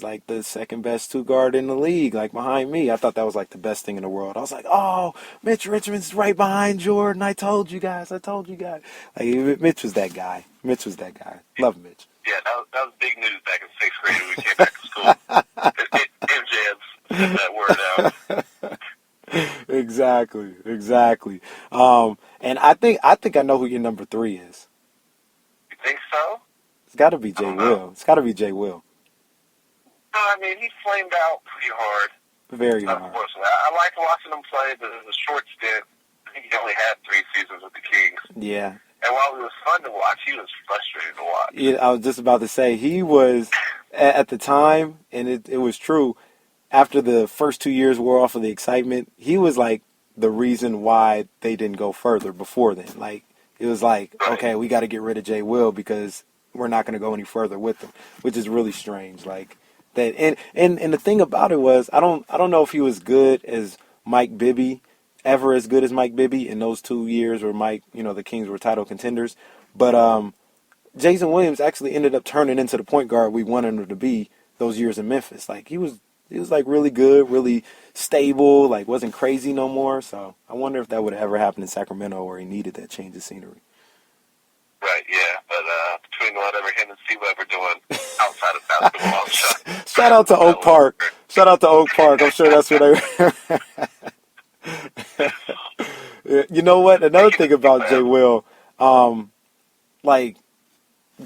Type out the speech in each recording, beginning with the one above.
like the second best two guard in the league, like behind me. I thought that was like the best thing in the world. I was like, oh, Mitch Richmond's right behind Jordan. I told you guys. Like Mitch was that guy. Love Mitch. Yeah, that was big news back in 6th grade when we came back to school. MJ had sent that word out. Exactly. And I think I know who your number 3 is. You think so? It's got to be Jay Will. No, I mean, he flamed out pretty hard. Very hard. Unfortunately. I liked watching him play, but it was a short stint. I think he only had 3 seasons with the Kings. Yeah. And while it was fun to watch, he was frustrating to watch. Yeah, I was just about to say, he was, at the time, and it was true, after the first 2 years wore off of the excitement, he was like the reason why they didn't go further before then. Like, it was like, right. Okay, we got to get rid of Jay Will because we're not going to go any further with him, which is really strange. Like, that, and the thing about it was, I don't know if he was good as Mike Bibby, ever as good as Mike Bibby in those 2 years where the Kings were title contenders. But Jason Williams actually ended up turning into the point guard we wanted him to be those years in Memphis. Like, he was like really good, really stable, like wasn't crazy no more. So I wonder if that would have ever happened in Sacramento where he needed that change of scenery. Right, yeah, but between whatever him and C. Webb are doing outside of basketball, shout out to Oak Park. Shout out to Oak Park. I'm sure that's what they. You know what? Another thing about Jay Will, like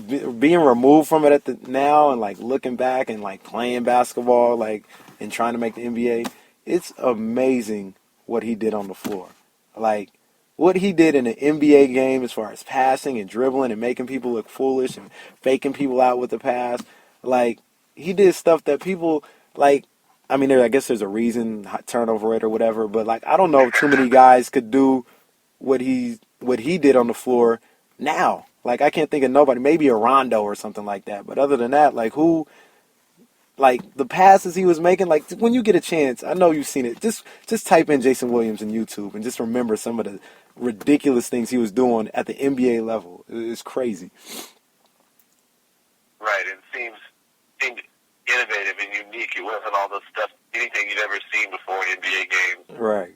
being removed from it now and like looking back and like playing basketball, like and trying to make the NBA, it's amazing what he did on the floor. Like, what he did in an NBA game as far as passing and dribbling and making people look foolish and faking people out with the pass. Like, he did stuff that people, like, I mean, I guess there's a reason, turnover rate or whatever, but, like, I don't know if too many guys could do what he did on the floor now. Like, I can't think of nobody, maybe a Rondo or something like that. But other than that, like, the passes he was making, like, when you get a chance, I know you've seen it, just type in Jason Williams on YouTube and just remember some of the ridiculous things he was doing at the NBA level. It's crazy. Right, it seemed innovative and unique. It wasn't all the stuff, anything you'd ever seen before in NBA games. Right.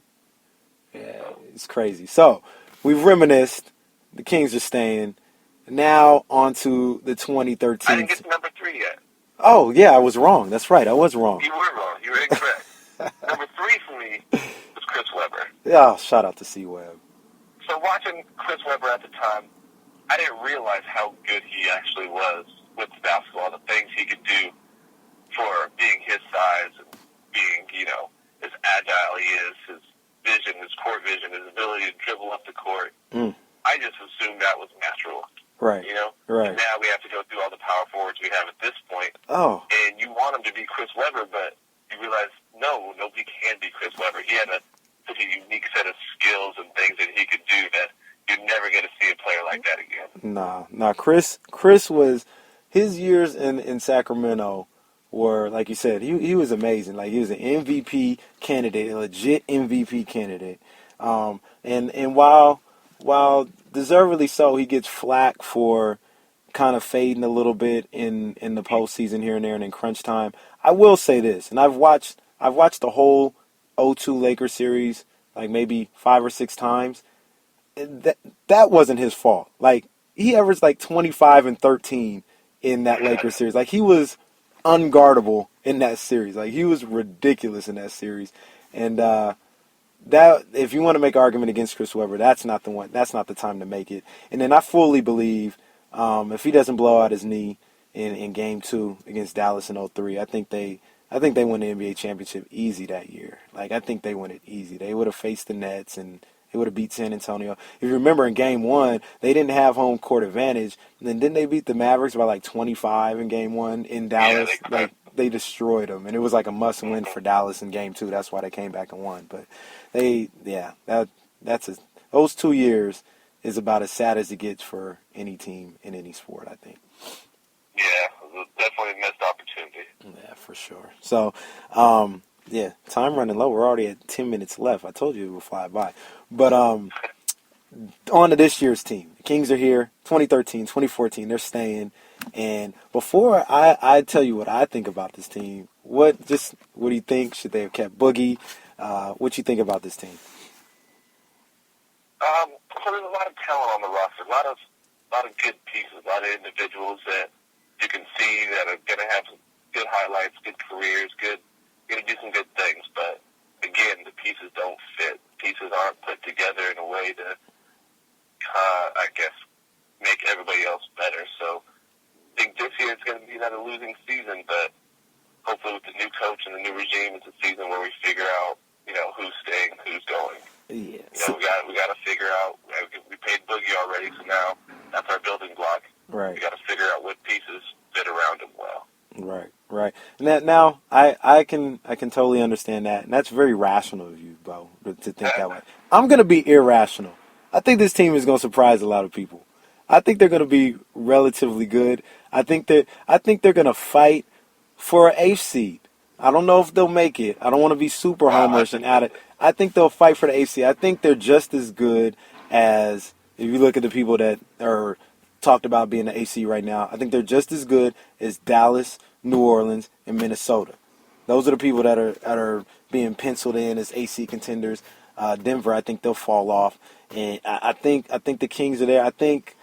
Yeah, it's crazy. So, we've reminisced. The Kings are staying. Now, on to the 2013. I didn't get to number 3 yet. Oh, yeah, I was wrong. That's right, I was wrong. You were wrong. You were incorrect. Number 3 for me was Chris Webber. Yeah, shout out to C. Webb. So watching Chris Webber at the time, I didn't realize how good he actually was with basketball, the things he could do for being his size and being, as agile he is, his vision, his court vision, his ability to dribble up the court. I just assumed that was natural. Right. Right. And now we have to go through all the power forwards we have at this point. Oh. And you want him to be Chris Webber, but you realize, no, nobody can be Chris Webber. He had such a unique set of skills and things that he could do that you're never going to see a player like that again. Nah. Chris was, his years in Sacramento were, like you said, he was amazing. Like, he was an MVP candidate, a legit MVP candidate. And while deservedly so, he gets flack for kind of fading a little bit in the postseason here and there and in crunch time. I will say this, and I've watched the whole 0-2 Lakers series like maybe 5 or 6 times. That wasn't his fault. Like, he averaged like 25 and 13 in that Lakers series. Like, he was unguardable in that series. Like, he was ridiculous in that series. And that, if you want to make an argument against Chris Webber, that's not the one. That's not the time to make it. And then I fully believe if he doesn't blow out his knee in Game 2 against Dallas in 03, I think they win the NBA championship easy that year. Like, I think they win it easy. They would have faced the Nets and they would have beat San Antonio. If you remember in Game 1, they didn't have home court advantage. And then didn't they beat the Mavericks by like 25 in Game 1 in Dallas? Yeah, they destroyed them. And it was like a must-win for Dallas in Game 2. That's why they came back and won. But those 2 years is about as sad as it gets for any team in any sport, I think. Yeah, it was definitely a missed opportunity. Yeah, for sure. So, time running low. We're already at 10 minutes left. I told you it would fly by. But on to this year's team. The Kings are here, 2013, 2014. They're staying. And before I tell you what I think about this team, what do you think? Should they have kept Boogie? What you think about this team? So there's a lot of talent on the roster, a lot of good pieces, a lot of individuals that you can see that are going to have some good highlights, good careers, going to do some good things. But again, the pieces don't fit. Pieces aren't put together in a way to, I guess, make everybody else better. So I think this year it's going to be another losing season, but hopefully with the new coach and the new regime, it's a season where we figure out, who's staying, who's going. Yeah. We got to figure out. We paid Boogie already, so now that's our building block. Right. We got to figure out what pieces fit around him well. Right. And that now I can totally understand that, and that's very rational of you, Bo, to think that way. I'm gonna be irrational. I think this team is gonna surprise a lot of people. I think they're gonna be relatively good. I think they're gonna fight for an eighth seed. I don't know if they'll make it. I don't want to be super homerish and out of. I think they'll fight for the eighth seed. I think they're just as good as, if you look at the people that are talked about being the AC right now, I think they're just as good as Dallas, New Orleans, and Minnesota. Those are the people that are being penciled in as AC contenders. Denver, I think they'll fall off, and I think the Kings are there. I think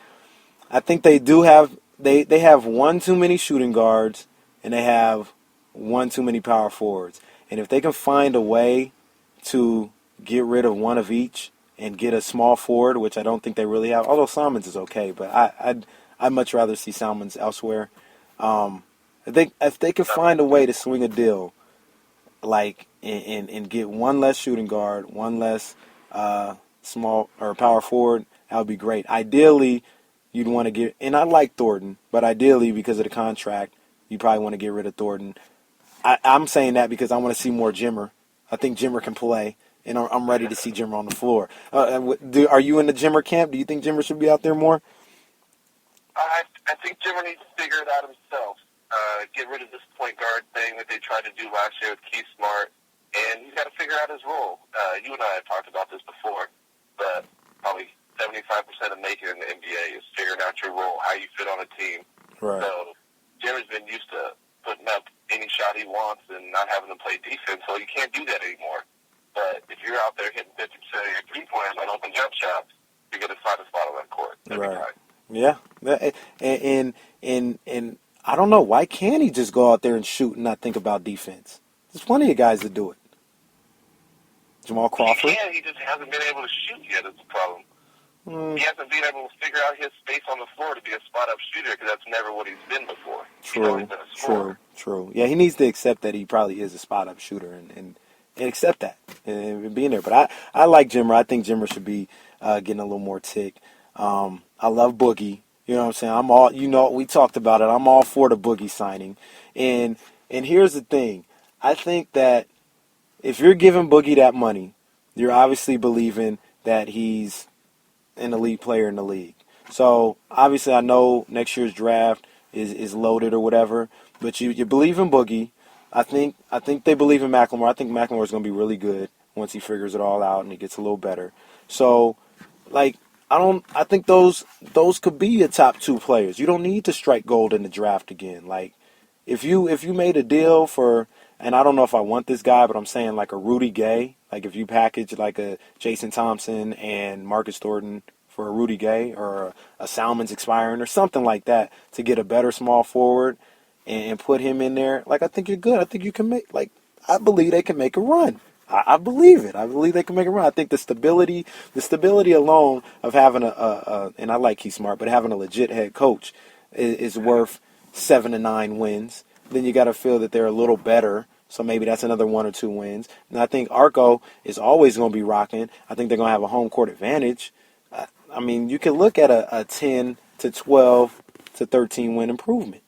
they do have they have one too many shooting guards, and they have one too many power forwards. And if they can find a way to get rid of one of each and get a small forward, which I don't think they really have. Although Simons is okay, but I'd much rather see Simons elsewhere. If they could find a way to swing a deal, like and get one less shooting guard, one less small or power forward, that would be great. Ideally, you'd want to get, and I like Thornton, but ideally because of the contract, you probably want to get rid of Thornton. I'm saying that because I want to see more Jimmer. I think Jimmer can play, and I'm ready to see Jimmer on the floor. Are you in the Jimmer camp? Do you think Jimmer should be out there more? I think Jimmer needs to figure it out himself. Get rid of this point guard thing that they tried to do last year with Keith Smart, and he's got to figure out his role. You and I have talked about this before, but probably 75% of making it in the NBA is figuring out your role, how you fit on a team. Right. So Jimmer's been used to putting up any shot he wants and not having to play defense, so you can't do that anymore. But if you're out there hitting 50% of your three-pointers on open jump shots, you're going to find a spot on that court every time. Yeah, and I don't know, why can't he just go out there and shoot and not think about defense? There's plenty of guys that do it. Jamal Crawford. He can, he just hasn't been able to shoot yet. That's the problem. He hasn't been able to figure out his space on the floor to be a spot-up shooter because that's never what he's been before. True. Yeah, he needs to accept that he probably is a spot-up shooter and accept that and being there. But I like Jimmer. I think Jimmer should be getting a little more tick. I love Boogie. You know what I'm saying? We talked about it. I'm all for the Boogie signing. And here's the thing. I think that if you're giving Boogie that money, you're obviously believing that he's an elite player in the league. So, obviously, I know next year's draft is loaded or whatever, but you believe in Boogie. I think they believe in McLemore. I think McLemore is going to be really good once he figures it all out and he gets a little better. So, I think those could be your top two players. You don't need to strike gold in the draft again. Like, if you made a deal for, and I don't know if I want this guy, but I'm saying like a Rudy Gay, like if you package like a Jason Thompson and Marcus Thornton for a Rudy Gay or a Salmons expiring or something like that to get a better small forward and put him in there, like, I think you're good. I think you can make, like, I believe they can make a run. I believe it. I believe they can make a run. I think the stability alone of having and I like Keith Smart, but having a legit head coach is worth 7 to 9 wins. Then you got to feel that they're a little better, so maybe that's another 1 or 2 wins. And I think Arco is always going to be rocking. I think they're going to have a home court advantage. I mean, you can look at a 10 to 12 to 13 win improvement.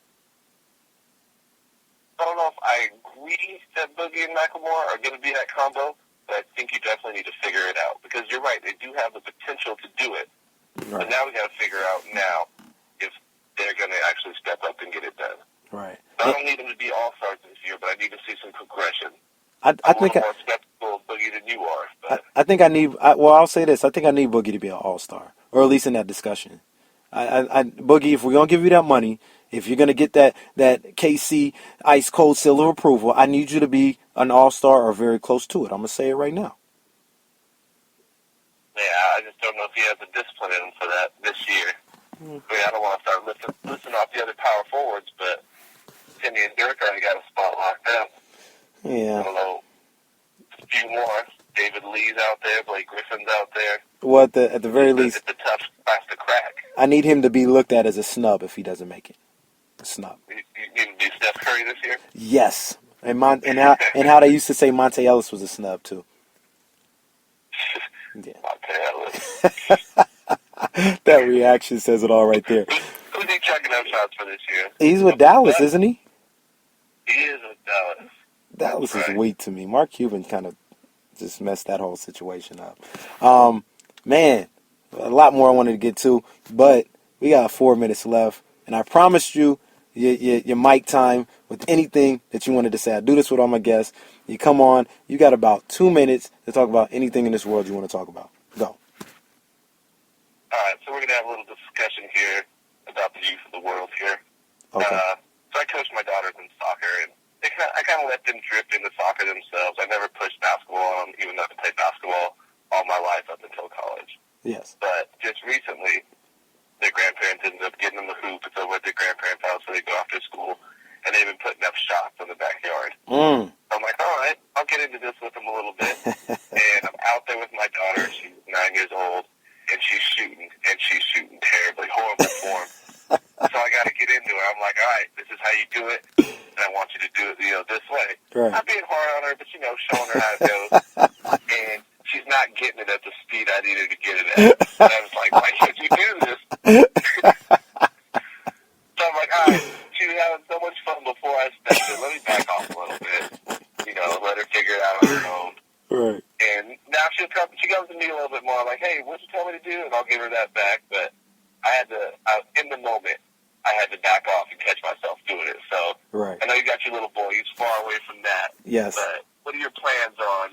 I don't know if I agree that Boogie and McLemore are going to be that combo, but I think you definitely need to figure it out because you're right. They do have the potential to do it. Right. But now we got to figure out now if they're going to actually step up and get it done. Right. I don't need them to be all-stars this year, but I need to see some progression. I think I'm more skeptical of Boogie than you are. But I think I need. I'll say this. I think I need Boogie to be an all-star, or at least in that discussion. Boogie, if we're gonna give you that money, if you're gonna get that KC ice cold seal of approval, I need you to be an all-star or very close to it. I'm gonna say it right now. Yeah, I just don't know if he has the discipline in him for that this year. I mean, I don't want to start listing off the other power forwards, but Timmy and Dirk already got a spot locked up. Yeah. I don't know. A few more. David Lee's out there. Blake Griffin's out there. Well, at the very least, it's a tough class to crack. I need him to be looked at as a snub if he doesn't make it. A snub. You need to be Steph Curry this year? Yes. And how they used to say Monte Ellis was a snub, too. Yeah. Monte Ellis. That reaction says it all right there. Who's he chucking up shots for this year? He's with Dallas, isn't he? He is with Dallas. Dallas is weak to me. Mark Cuban kind of just messed that whole situation up. Man, a lot more I wanted to get to, but we got 4 minutes left, and I promised you your mic time with anything that you wanted to say. I do this with all my guests. You come on, you got about 2 minutes to talk about anything in this world you want to talk about. Go. All right, so we're going to have a little discussion here about the youth of the world here. Okay. So I coach my daughters in soccer, and I kind of let them drift into soccer themselves. I never pushed basketball on them, even though I played basketball all my life up until college. Yes. But just recently, their grandparents ended up getting them a hoop. It's over at their grandparents' house, so they go after school, and they've been putting up shots in the backyard. Mm. So I'm like, all right, I'll get into this with them a little bit. And I'm out there with my daughter. She's 9 years old, and she's shooting terribly, horrible form. So I got to get into it. I'm like, all right, this is how you do it, and I want you to do it, this way. Right. Not being hard on her, but, showing her how it goes. And she's not getting it at the speed I need her to get it at. And I was like, why can't you do this? So I'm like, all right, she was having so much fun before I stepped in. Let me back off a little bit. Let her figure it out on her own. Right. And now she comes to me a little bit more. I'm like, hey, what'd you tell me to do? And I'll give her that back. But in the moment, I had to back off and catch myself doing it. So right. I know you got your little boy. He's far away from that. Yes. But what are your plans on,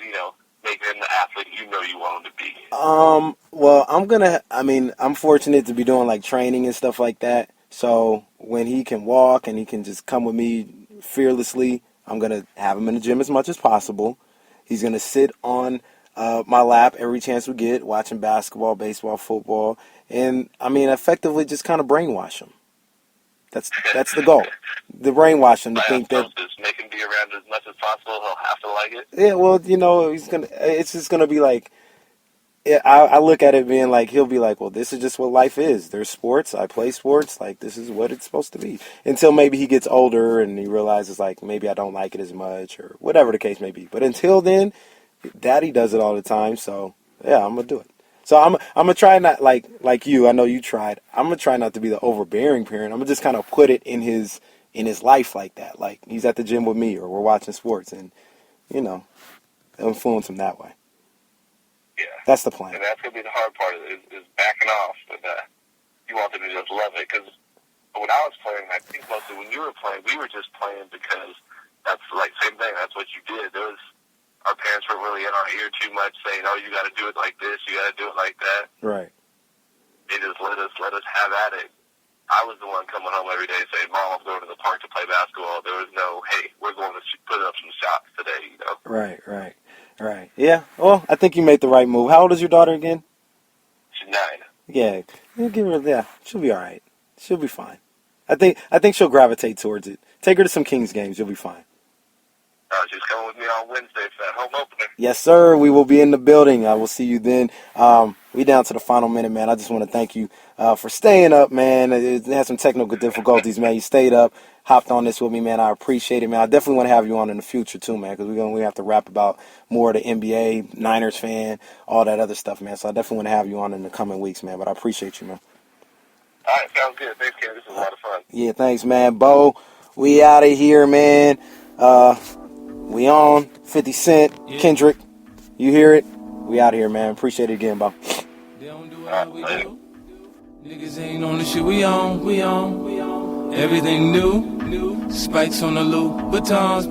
making him the athlete you want him to be? Well, I'm fortunate to be doing like training and stuff like that. So when he can walk and he can just come with me fearlessly, I'm going to have him in the gym as much as possible. He's going to sit on my lap every chance we get, watching basketball, baseball, football, and effectively just kind of brainwash him. That's the goal. The brainwash him to think that make him be around as much as possible. He'll have to like it. Yeah, well, it's just gonna be like. I look at it being like, he'll be like, well, this is just what life is. There's sports. I play sports. Like, this is what it's supposed to be. Until maybe he gets older and he realizes, like, maybe I don't like it as much or whatever the case may be. But until then, Daddy does it all the time. So, yeah, I'm going to do it. So I'm going to try not, like you, I know you tried. I'm going to try not to be the overbearing parent. I'm going to just kind of put it in his life like that. Like, he's at the gym with me or we're watching sports and, influence him that way. Yeah. That's the plan. And that's going to be the hard part is backing off. But you want them to just love it. Because when I was playing, I think mostly when you were playing, we were just playing because that's like same thing. That's what you did. Our parents were really in our ear too much saying, oh, you got to do it like this. You got to do it like that. Right. They just let us have at it. I was the one coming home every day saying, Mom, I'm going to the park to play basketball. There was no, hey, we're going to put up some shots today, Right. Right. Yeah. Well, I think you made the right move. How old is your daughter again? She's 9. Yeah. Give her. Yeah. She'll be all right. She'll be fine. I think she'll gravitate towards it. Take her to some Kings games. You'll be fine. She's coming with me on Wednesday for that home opener. Yes, sir. We will be in the building. I will see you then. We down to the final minute, man. I just want to thank you for staying up, man. It had some technical difficulties, man. You stayed up, hopped on this with me, man. I appreciate it, man. I definitely want to have you on in the future, too, man, because we have to rap about more of the NBA, Niners fan, all that other stuff, man. So I definitely want to have you on in the coming weeks, man. But I appreciate you, man. All right, sounds good. Thanks, Ken. This was a lot of fun. Yeah, thanks, man. Bo, we out of here, man. We on 50 Cent, yeah. Kendrick. You hear it? We out of here, man. Appreciate it again, Bo. They don't do what we do. Niggas ain't on the shit we on. Everything new. Spikes on the loop. Batons.